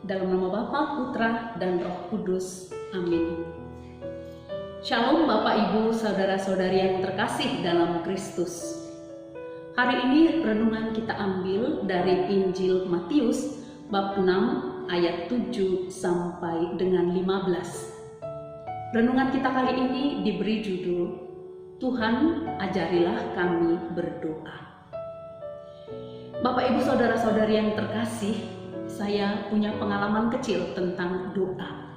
Dalam nama Bapa, Putra, dan Roh Kudus. Amin. Shalom Bapak Ibu, saudara-saudari yang terkasih dalam Kristus. Hari ini renungan kita ambil dari Injil Matius bab 6 ayat 7 sampai dengan 15. Renungan kita kali ini diberi judul Tuhan ajarilah kami berdoa. Bapak Ibu saudara-saudari yang terkasih, saya punya pengalaman kecil tentang doa.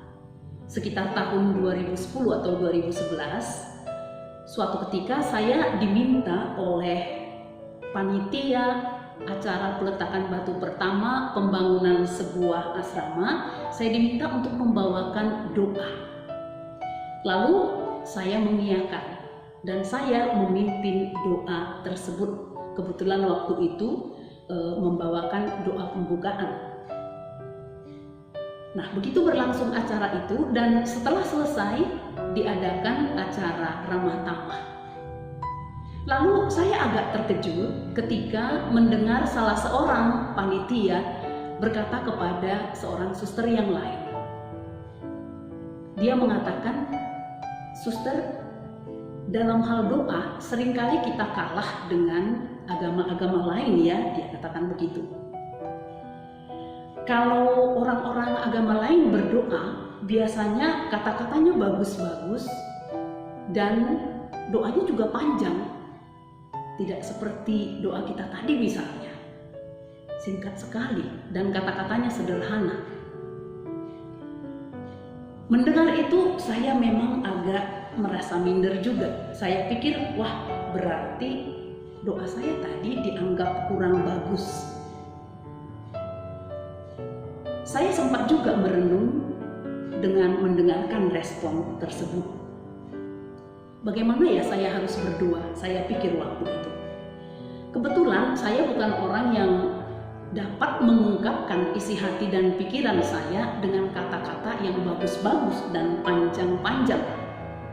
Sekitar tahun 2010 atau 2011, suatu ketika saya diminta oleh panitia acara peletakan batu pertama pembangunan sebuah asrama, saya diminta untuk membawakan doa. Lalu saya mengiyakan dan saya memimpin doa tersebut. Kebetulan waktu itu membawakan doa pembukaan. Nah, begitu berlangsung acara itu, dan setelah selesai diadakan acara ramah tamah. Lalu saya agak terkejut ketika mendengar salah seorang panitia berkata kepada seorang suster yang lain. Dia mengatakan, "Suster, dalam hal doa seringkali kita kalah dengan agama-agama lain ya," dia katakan begitu. Kalau orang-orang agama lain berdoa, biasanya kata-katanya bagus-bagus dan doanya juga panjang. Tidak seperti doa kita tadi misalnya. Singkat sekali dan kata-katanya sederhana. Mendengar itu saya memang agak merasa minder juga. Saya pikir, wah, berarti doa saya tadi dianggap kurang bagus. Saya sempat juga merenung dengan mendengarkan respon tersebut. Bagaimana ya saya harus berdoa? Saya pikir waktu itu. Kebetulan saya bukan orang yang dapat mengungkapkan isi hati dan pikiran saya dengan kata-kata yang bagus-bagus dan panjang-panjang.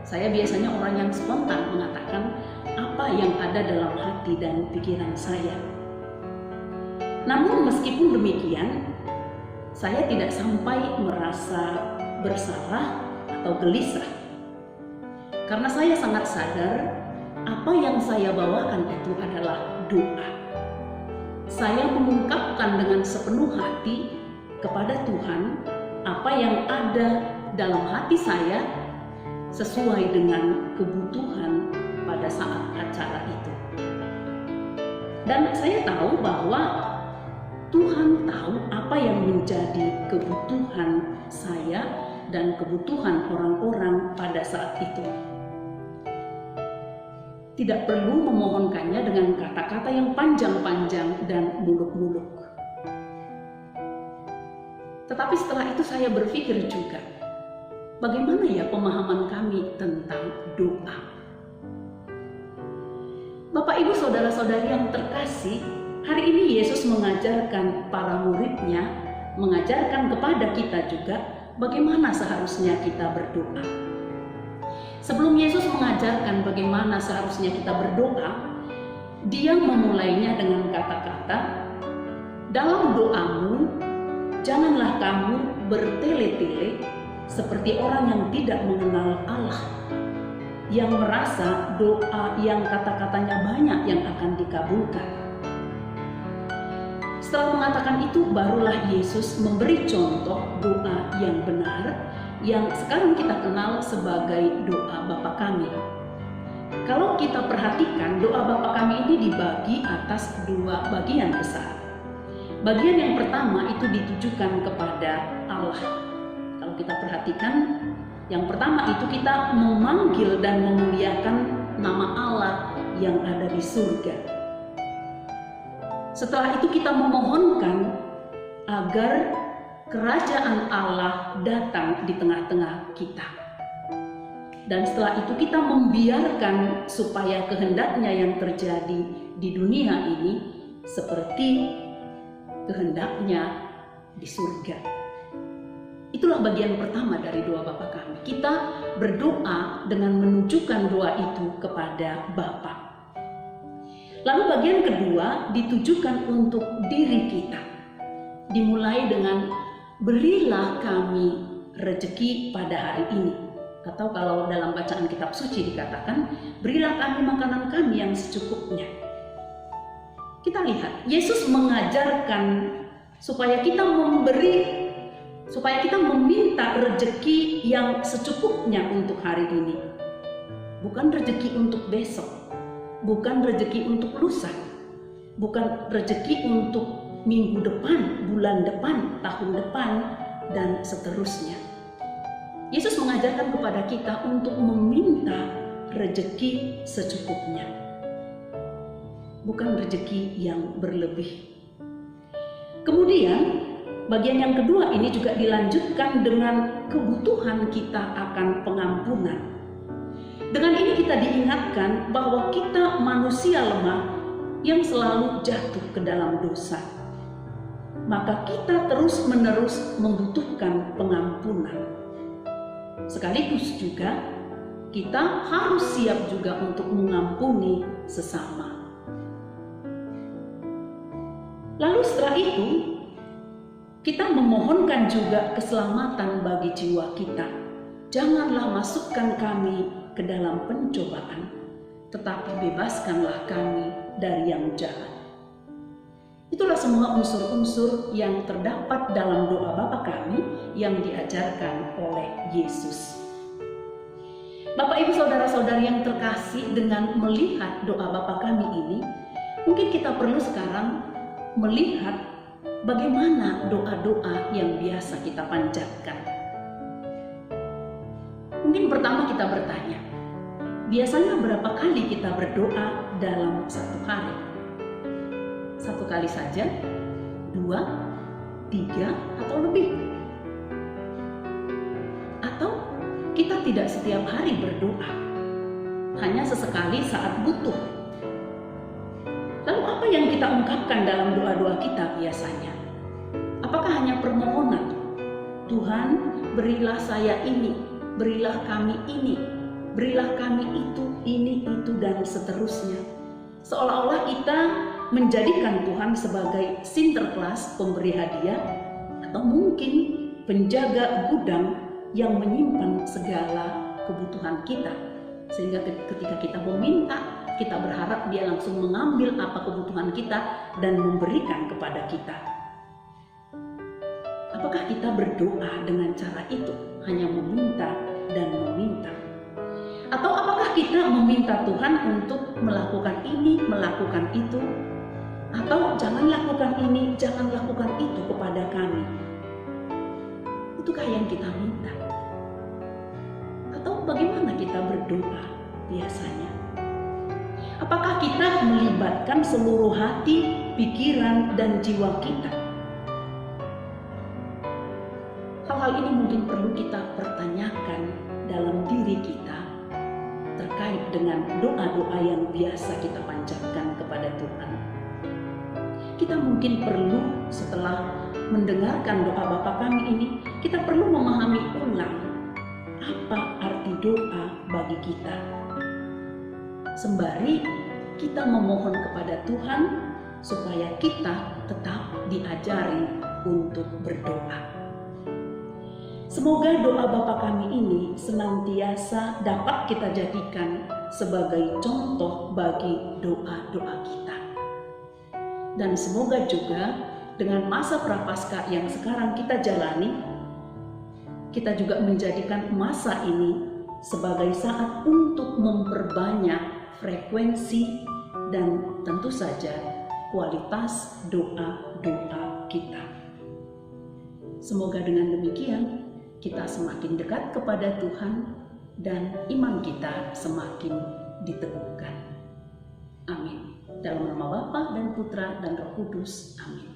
Saya biasanya orang yang spontan mengatakan apa yang ada dalam hati dan pikiran saya. Namun meskipun demikian, saya tidak sampai merasa bersalah atau gelisah. Karena saya sangat sadar apa yang saya bawakan itu adalah doa. Saya mengungkapkan dengan sepenuh hati kepada Tuhan apa yang ada dalam hati saya sesuai dengan kebutuhan pada saat acara itu. Dan saya tahu bahwa Tuhan tahu apa yang menjadi kebutuhan saya dan kebutuhan orang-orang pada saat itu. Tidak perlu memohonkannya dengan kata-kata yang panjang-panjang dan muluk-muluk. Tetapi setelah itu saya berpikir juga, bagaimana ya pemahaman kami tentang doa? Bapak Ibu saudara-saudari yang terkasih, hari ini Yesus mengajarkan para muridnya, mengajarkan kepada kita juga bagaimana seharusnya kita berdoa. Sebelum Yesus mengajarkan bagaimana seharusnya kita berdoa, dia memulainya dengan kata-kata, "Dalam doamu, janganlah kamu bertele-tele seperti orang yang tidak mengenal Allah, yang merasa doa yang kata-katanya banyak yang akan dikabulkan." Setelah mengatakan itu, barulah Yesus memberi contoh doa yang benar yang sekarang kita kenal sebagai doa Bapa Kami. Kalau kita perhatikan, doa Bapa Kami ini dibagi atas dua bagian besar. Bagian yang pertama itu ditujukan kepada Allah. Kalau kita perhatikan, yang pertama itu kita memanggil dan memuliakan nama Allah yang ada di surga. Setelah itu kita memohonkan agar kerajaan Allah datang di tengah-tengah kita. Dan setelah itu kita membiarkan supaya kehendaknya yang terjadi di dunia ini seperti kehendaknya di surga. Itulah bagian pertama dari doa Bapa Kami. Kita berdoa dengan menunjukkan doa itu kepada Bapa. Lalu bagian kedua ditujukan untuk diri kita. Dimulai dengan berilah kami rezeki pada hari ini. Atau kalau dalam bacaan kitab suci dikatakan, berilah kami makanan kami yang secukupnya. Kita lihat, Yesus mengajarkan supaya kita meminta rezeki yang secukupnya untuk hari ini. Bukan rezeki untuk besok, bukan rezeki untuk lusa, bukan rezeki untuk minggu depan, bulan depan, tahun depan, dan seterusnya. Yesus mengajarkan kepada kita untuk meminta rezeki secukupnya, bukan rezeki yang berlebih. Kemudian bagian yang kedua ini juga dilanjutkan dengan kebutuhan kita akan pengampunan. Dengan ini kita diingatkan bahwa kita manusia lemah yang selalu jatuh ke dalam dosa. Maka kita terus-menerus membutuhkan pengampunan. Sekaligus juga kita harus siap juga untuk mengampuni sesama. Lalu setelah itu, kita memohonkan juga keselamatan bagi jiwa kita. Janganlah masukkan kami ke dalam pencobaan, tetapi bebaskanlah kami dari yang jahat. Itulah semua unsur-unsur yang terdapat dalam doa Bapa kami yang diajarkan oleh Yesus. Bapak, Ibu, Saudara-saudari yang terkasih, dengan melihat doa Bapa kami ini, mungkin kita perlu sekarang melihat bagaimana doa-doa yang biasa kita panjatkan. Mungkin pertama kita bertanya, biasanya berapa kali kita berdoa dalam satu hari? Satu kali saja, 2, 3, atau lebih? Atau kita tidak setiap hari berdoa, hanya sesekali saat butuh? Lalu apa yang kita ungkapkan dalam doa-doa kita biasanya? Apakah hanya permohonan? Tuhan, berilah saya ini, berilah kami ini, berilah kami itu, ini, itu, dan seterusnya. Seolah-olah kita menjadikan Tuhan sebagai sinterklas pemberi hadiah, atau mungkin penjaga gudang yang menyimpan segala kebutuhan kita, sehingga ketika kita meminta, kita berharap Dia langsung mengambil apa kebutuhan kita dan memberikan kepada kita. Apakah kita berdoa dengan cara itu, hanya meminta dan meminta? Atau apakah kita meminta Tuhan untuk melakukan ini, melakukan itu, atau jangan lakukan ini, jangan lakukan itu kepada kami? Itukah yang kita minta? Atau bagaimana kita berdoa biasanya? Apakah kita melibatkan seluruh hati, pikiran, dan jiwa kita? Hal-hal ini mungkin perlu kita pertanyakan dalam diri kita terkait dengan doa-doa yang biasa kita panjatkan kepada Tuhan. Kita mungkin perlu, setelah mendengarkan doa Bapa kami ini, kita perlu memahami ulang apa arti doa bagi kita. Sembari kita memohon kepada Tuhan supaya kita tetap diajari untuk berdoa. Semoga doa Bapa kami ini senantiasa dapat kita jadikan sebagai contoh bagi doa-doa kita. Dan semoga juga dengan masa prapaskah yang sekarang kita jalani, kita juga menjadikan masa ini sebagai saat untuk memperbanyak frekuensi dan tentu saja kualitas doa-doa kita. Semoga dengan demikian kita semakin dekat kepada Tuhan dan iman kita semakin diteguhkan. Amin. Dalam nama Bapa dan Putra dan Roh Kudus. Amin.